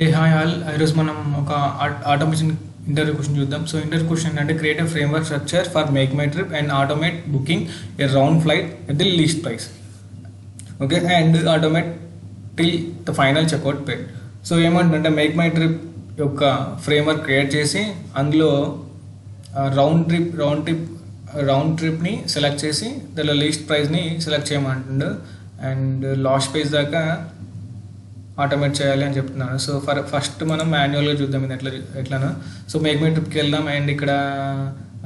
ఏ hi all ఈరోజు మనం ఒక ఆటోమేషన్ ఇంటర్వ్యూ క్వశ్చన్ చూద్దాం. సో ఇంటర్వ్యూ క్వశ్చన్ అంటే create a framework structure for MakeMyTrip and automate booking a round flight at the least price. Okay, and automate till the final checkout paid. So ఏమంటుంటే MakeMyTrip యొక్క framework create చేసి అందులో round ట్రిప్ని select చేసి దానిలో least ప్రైస్ని select చేయమంటుండు and last page దాకా ఆటోమేట్ చేయాలి అని చెప్తున్నాను. సో ఫస్ట్ మనం మాన్యువల్గా చూద్దాం ఇది ఎట్లానో. సో మేక్ మై ట్రిప్కి వెళ్దాం అండ్ ఇక్కడ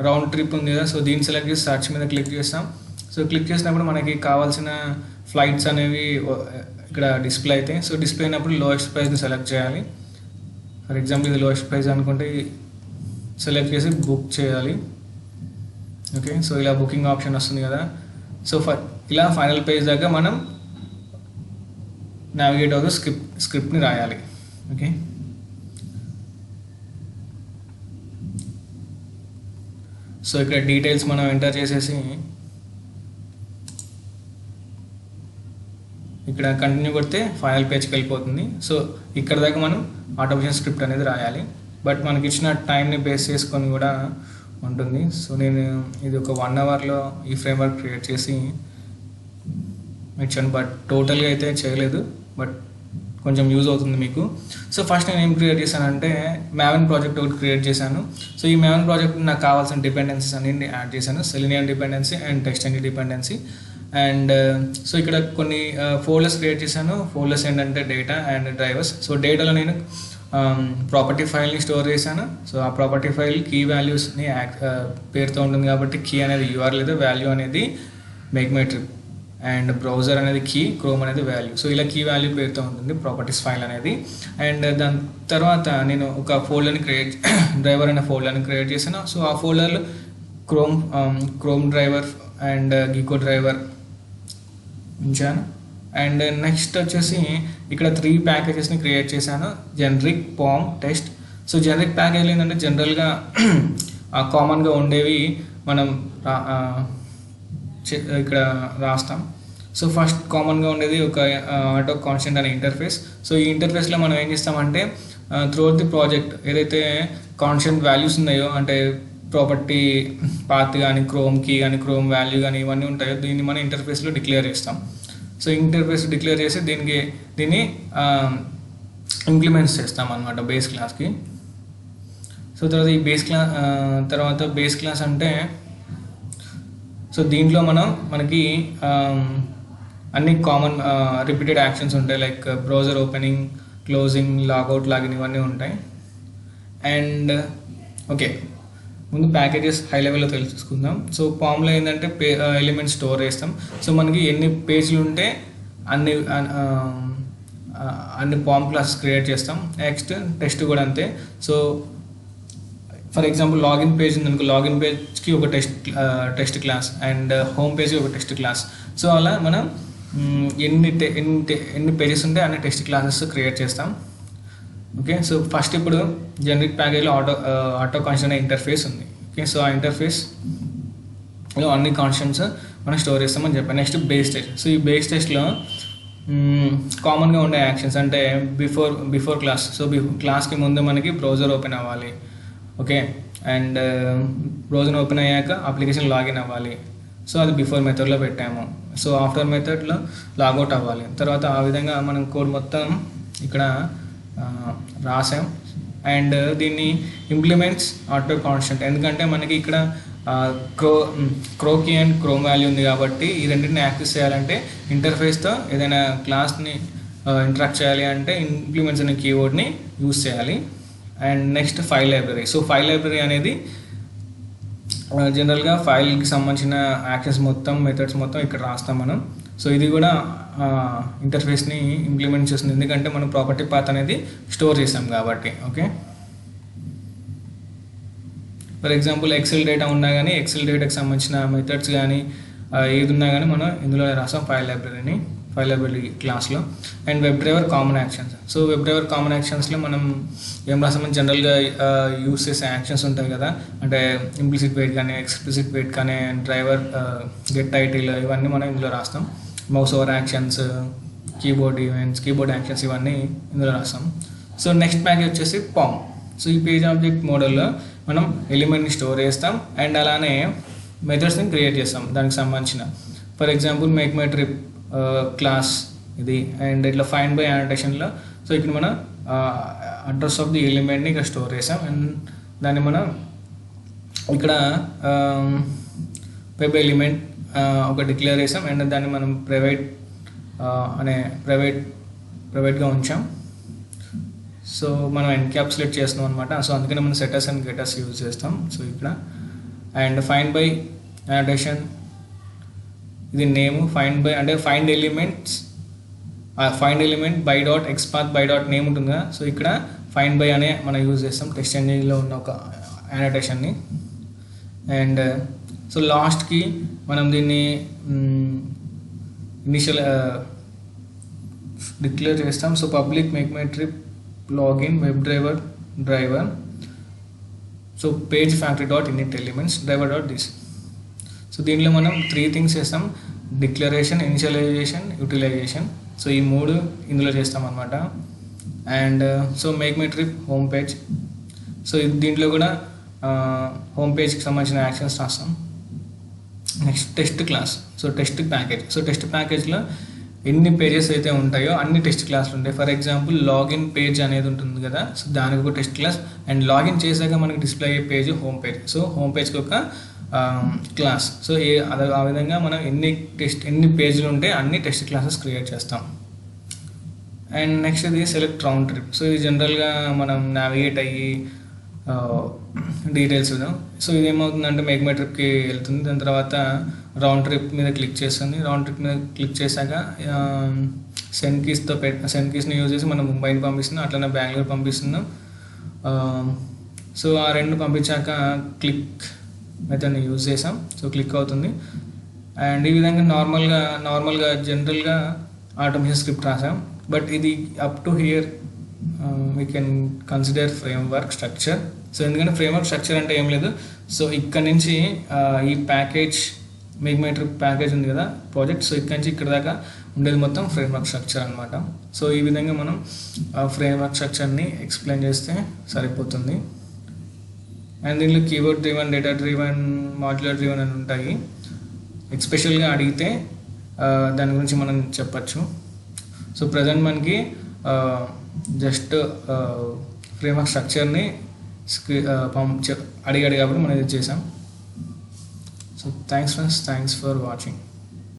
రౌండ్ ట్రిప్ ఉంది కదా, సో దీన్ని సెలెక్ట్ చేసి సర్చ్ మీద క్లిక్ చేస్తాం. సో క్లిక్ చేసినప్పుడు మనకి కావాల్సిన ఫ్లైట్స్ అనేవి ఇక్కడ డిస్ప్లే అవుతాయి. సో డిస్ప్లే అయినప్పుడు లోయెస్ట్ ప్రైస్ని సెలెక్ట్ చేయాలి. ఫర్ ఎగ్జాంపుల్ ఇది లోయెస్ట్ ప్రైస్ అనుకుంటే సెలెక్ట్ చేసి బుక్ చేయాలి. ఓకే, సో ఇలా బుకింగ్ ఆప్షన్ వస్తుంది కదా. సో ఇలా ఫైనల్ పేజ్ దాకా మనం నావిగేట్ అవుతూ స్క్రిప్ట్ని రాయాలి. ఓకే, సో ఇక్కడ డీటెయిల్స్ మనం ఎంటర్ చేసేసి ఇక్కడ కంటిన్యూ కొడితే ఫైనల్ పేజ్కి వెళ్ళిపోతుంది. సో ఇక్కడ దాకా మనం ఆటోమేషన్ స్క్రిప్ట్ అనేది రాయాలి. బట్ మనకి ఇచ్చిన టైంని బేస్ చేసుకొని కూడా ఉంటుంది. సో నేను ఇది ఒక 1 అవర్లో ఈ ఫ్రేమ్వర్క్ క్రియేట్ చేసి ఇచ్చాను, బట్ టోటల్గా అయితే చేయలేదు, బట్ కొంచెం యూజ్ అవుతుంది మీకు. సో ఫస్ట్ నేను ఏం క్రియేట్ చేశానంటే మ్యావెన్ ప్రాజెక్ట్ ఒకటి క్రియేట్ చేశాను. సో ఈ మ్యావెన్ ప్రాజెక్ట్ నాకు కావాల్సిన డిపెండెన్సీస్ అన్ని యాడ్ చేశాను. Selenium dependency and text dependency and so ఇక్కడ కొన్ని ఫోల్డర్స్ క్రియేట్ చేశాను. ఫోల్డర్స్ ఏంటంటే డేటా అండ్ డ్రైవర్స్. సో డేటాలో నేను ప్రాపర్టీ ఫైల్ని స్టోర్ చేశాను. సో ఆ ప్రాపర్టీ ఫైల్ కీ వాల్యూస్ని పేరుతో ఉంటుంది కాబట్టి కీ అనేది యూఆర్ లేదా వాల్యూ అనేది make my trip and browser అనేది కీ, క్రోమ్ అనేది వాల్యూ. సో ఇలా కీ వాల్యూ పేరుతో ఉంటుంది ప్రాపర్టీస్ ఫైల్ అనేది. అండ్ దాని తర్వాత నేను ఒక ఫోల్డర్ని డ్రైవర్ అనే ఫోల్డర్ని క్రియేట్ చేశాను. సో ఆ ఫోల్డర్లో క్రోమ్ డ్రైవర్ అండ్ గీకో డ్రైవర్ ఉంచాను. అండ్ నెక్స్ట్ వచ్చేసి ఇక్కడ 3 ప్యాకేజెస్ని క్రియేట్ చేశాను. Generic, palm, test. So generic package ఏంటంటే జనరల్గా కామన్గా ఉండేవి మనం ఇక్కడ రాస్తాం. సో ఫస్ట్ కామన్గా ఉండేది ఒక ఆటో కాన్స్టెంట్ అనే ఇంటర్ఫేస్. సో ఈ ఇంటర్ఫేస్లో మనం ఏం చేస్తామంటే త్రూఅవుట్ ది ప్రాజెక్ట్ ఏదైతే కాన్స్టెంట్ వాల్యూస్ ఉన్నాయో అంటే ప్రాపర్టీ పాత్ కానీ, క్రోమ్ కీ కానీ, క్రోమ్ వాల్యూ కానీ ఇవన్నీ ఉంటాయో దీన్ని మనం ఇంటర్ఫేస్లో డిక్లేర్ చేస్తాం. సో ఇంటర్ఫేస్ డిక్లేర్ చేసి దీన్ని ఇంప్లిమెంట్స్ చేస్తాం అన్నమాట బేస్ క్లాస్కి. సో తర్వాత ఈ బేస్ క్లాస్ అంటే సో దీంట్లో మనకి అన్ని కామన్ రిపీటెడ్ యాక్షన్స్ ఉంటాయి. Like browser opening, closing, logout, login ఇవన్నీ ఉంటాయి. అండ్ ఓకే, ముందు ప్యాకేజెస్ హై లెవెల్లో తెలుసుకుందాం. సో పామ్లో ఏంటంటే ఎలిమెంట్స్ స్టోర్ చేస్తాం. సో మనకి ఎన్ని పేజీలు ఉంటే అన్ని పామ్ క్లాసెస్ క్రియేట్ చేస్తాం. నెక్స్ట్ టెస్ట్ కూడా అంతే. So for example login page ఉందనుకో, లాగిన్ పేజ్కి ఒక టెస్ట్ క్లాస్ అండ్ హోమ్ పేజ్కి ఒక టెస్ట్ క్లాస్. సో అలా మనం ఎన్ని పేజెస్ ఉంటే అన్ని టెస్ట్ క్లాసెస్ క్రియేట్ చేస్తాం. ఓకే, సో ఫస్ట్ ఇప్పుడు జనరిక్ ప్యాకేజ్లో ఆటో కాన్స్టెంట్ ఇంటర్ఫేస్ ఉంది. ఓకే, సో ఆ ఇంటర్ఫేస్లో అన్ని కాన్స్టెంట్స్ మనం స్టోర్ చేస్తామని చెప్పాను. Next base test. సో ఈ బేస్ టెస్ట్లో కామన్గా ఉండే యాక్షన్స్ అంటే బిఫోర్ క్లాస్. సో క్లాస్కి ముందు మనకి బ్రౌజర్ ఓపెన్ అవ్వాలి. ఓకే, అండ్ బ్రౌజర్ ఓపెన్ అయ్యాక అప్లికేషన్ లాగిన్ అవ్వాలి. సో అది బిఫోర్ మెథడ్లో పెట్టాము. సో ఆఫ్టర్ మెథడ్లో లాగౌట్ అవ్వాలి. తర్వాత ఆ విధంగా మనం కోడ్ మొత్తం ఇక్కడ రాసాం. అండ్ దీన్ని ఇంప్లిమెంట్స్ ఆటో కాన్స్టెంట్, ఎందుకంటే మనకి ఇక్కడ క్రోకీ అండ్ క్రోమ్ వాల్యూ ఉంది కాబట్టి ఈ రెండింటిని యాక్సెస్ చేయాలంటే ఇంటర్ఫేస్తో ఏదైనా క్లాస్ని ఇంటరాక్ట్ చేయాలి అంటే ఇంప్లిమెంట్స్ అనే కీవర్డ్ని యూజ్ చేయాలి. And next file library. So file library అనేది జనరల్గా ఫైల్కి సంబంధించిన యాక్షన్స్ మొత్తం, మెథడ్స్ మొత్తం ఇక్కడ రాస్తాం మనం. సో ఇది కూడా ఇంటర్ఫేస్ని ఇంప్లిమెంట్ చేస్తుంది, ఎందుకంటే మనం ప్రాపర్టీ పాత్ అనేది స్టోర్ చేస్తాం కాబట్టి. Okay, for example Excel data ఉన్నా కానీ ఎక్సెల్ డేటాకి సంబంధించిన మెథడ్స్ కానీ ఏది ఉన్నా కానీ మనం ఇందులో రాస్తాం ఫైల్ లైబ్రరీ క్లాస్లో. And web driver common actions. So web driver common యాక్షన్స్లో మనం ఏం రాస్తామని జనరల్గా యూస్ చేసే యాక్షన్స్ ఉంటాయి కదా, అంటే ఇంప్లిసిట్ వెయిట్ కానీ, ఎక్స్ప్లిసిట్ వెయిట్ కానీ, డ్రైవర్ గెట్ టైటిల్ ఇవన్నీ మనం ఇందులో రాస్తాం. Mouse over actions, keyboard events, keyboard actions ఇవన్నీ ఇందులో రాస్తాం. సో నెక్స్ట్ ప్యాకేజ్ వచ్చేసి పామ్. సో ఈ పేజ్ ఆబ్జెక్ట్ మోడల్లో మనం ఎలిమెంట్ని స్టోర్ చేస్తాం అండ్ అలానే మెథడ్స్ని క్రియేట్ చేస్తాం దానికి సంబంధించిన. For example make my trip class ఇది, అండ్ ఇట్లా ఫైండ్ బై యానోటేషన్లో సో ఇక్కడ మనం అడ్రస్ ఆఫ్ ది ఎలిమెంట్ని ఇక్కడ స్టోర్ చేసాం అండ్ దాన్ని మనం ఇక్కడ వెబ్ ఎలిమెంట్ ఒక డిక్లేర్ చేసాం అండ్ దాన్ని మనం ప్రైవేట్ అనే ప్రైవేట్గా ఉంచాం. సో మనం ఎన్క్యాప్సులేట్ చేస్తున్నాం అనమాట. సో అందుకని మనం సెటర్స్ అండ్ గెటర్స్ యూజ్ చేస్తాం. సో ఇక్కడ అండ్ ఫైండ్ బై యానోటేషన్ ఇది నేమ్, ఫైండ్ బై అంటే find element by dot XPath by dot name ఉంటుంది కదా. సో ఇక్కడ ఫైండ్ బై అనే మనం యూజ్ చేస్తాం టెక్స్ట్ ఇంజిన్లో ఉన్న ఒక యానోటేషన్ని. అండ్ సో లాస్ట్కి మనం దీన్ని ఇనిషియల్ డిక్లేర్ చేస్తాం. So public make my trip login web driver so page factory dot in it elements driver dot this. So దీంట్లో మనం 3 థింగ్స్ చేస్తాం: డిక్లరేషన్, ఇనిషియలైజేషన్, యూటిలైజేషన్. సో ఈ 3 ఇందులో చేస్తాం అనమాట. And so MakeMyTrip home page. So దీంట్లో కూడా home పేజ్కి సంబంధించిన యాక్షన్స్ రాస్తాం. Next test class, so test package. So test ప్యాకేజ్లో ఎన్ని పేజెస్ అయితే ఉంటాయో అన్ని టెస్ట్ క్లాసులు ఉంటాయి. ఫర్ ఎగ్జాంపుల్ లాగిన్ పేజ్ అనేది ఉంటుంది కదా, సో దానికి ఒక టెస్ట్ క్లాస్ అండ్ లాగిన్ చేశాక మనకి డిస్ప్లే అయ్యే page home page. So home పేజ్కి ఒక క్లాస్. సో ఆ విధంగా మనం ఎన్ని పేజీలు ఉంటే అన్ని టెస్ట్ క్లాసెస్ క్రియేట్ చేస్తాం. అండ్ నెక్స్ట్ ఇది సెలెక్ట్ రౌండ్ ట్రిప్. సో ఇది జనరల్గా మనం నావిగేట్ అయ్యి డీటెయిల్స్. సో ఇది ఏమవుతుందంటే మేక్ మై ట్రిప్కి వెళ్తుంది, దాని తర్వాత రౌండ్ ట్రిప్ మీద క్లిక్ చేస్తుంది. రౌండ్ ట్రిప్ మీద క్లిక్ చేశాక సెండ్ కీస్ని యూజ్ చేసి మనం ముంబైని పంపిస్తున్నాం, అట్లనే బెంగళూరు పంపిస్తున్నాం. సో ఆ 2 పంపించాక క్లిక్ మెథడ్ని యూజ్ చేసాం. సో క్లిక్ అవుతుంది. అండ్ ఈ విధంగా నార్మల్గా జనరల్గా ఆటోమేషన్ స్క్రిప్ట్ రాసాం. బట్ ఇది up to hear we can consider framework structure. So ఎందుకంటే ఫ్రేమ్వర్క్ స్ట్రక్చర్ అంటే ఏం లేదు. సో ఇక్కడ నుంచి ఈ package make my trip package ఉంది కదా ప్రాజెక్ట్, సో ఇక్కడ నుంచి ఇక్కడ దాకా ఉండేది మొత్తం ఫ్రేమ్వర్క్ స్ట్రక్చర్ అనమాట. సో ఈ విధంగా మనం ఫ్రేమ్వర్క్ స్ట్రక్చర్ని ఎక్స్ప్లెయిన్ చేస్తే సరిపోతుంది. అండ్ దీంట్లో keyword driven, data driven, modular driven అని ఉంటాయి. ఎస్పెషల్గా అడిగితే దాని గురించి మనం చెప్పచ్చు. సో ప్రజెంట్ మనకి జస్ట్ ఫ్రేమ్వర్క్ స్ట్రక్చర్ని అడిగాడు కాబట్టి మనం ఇది చేసాం. So thanks friends, thanks for watching.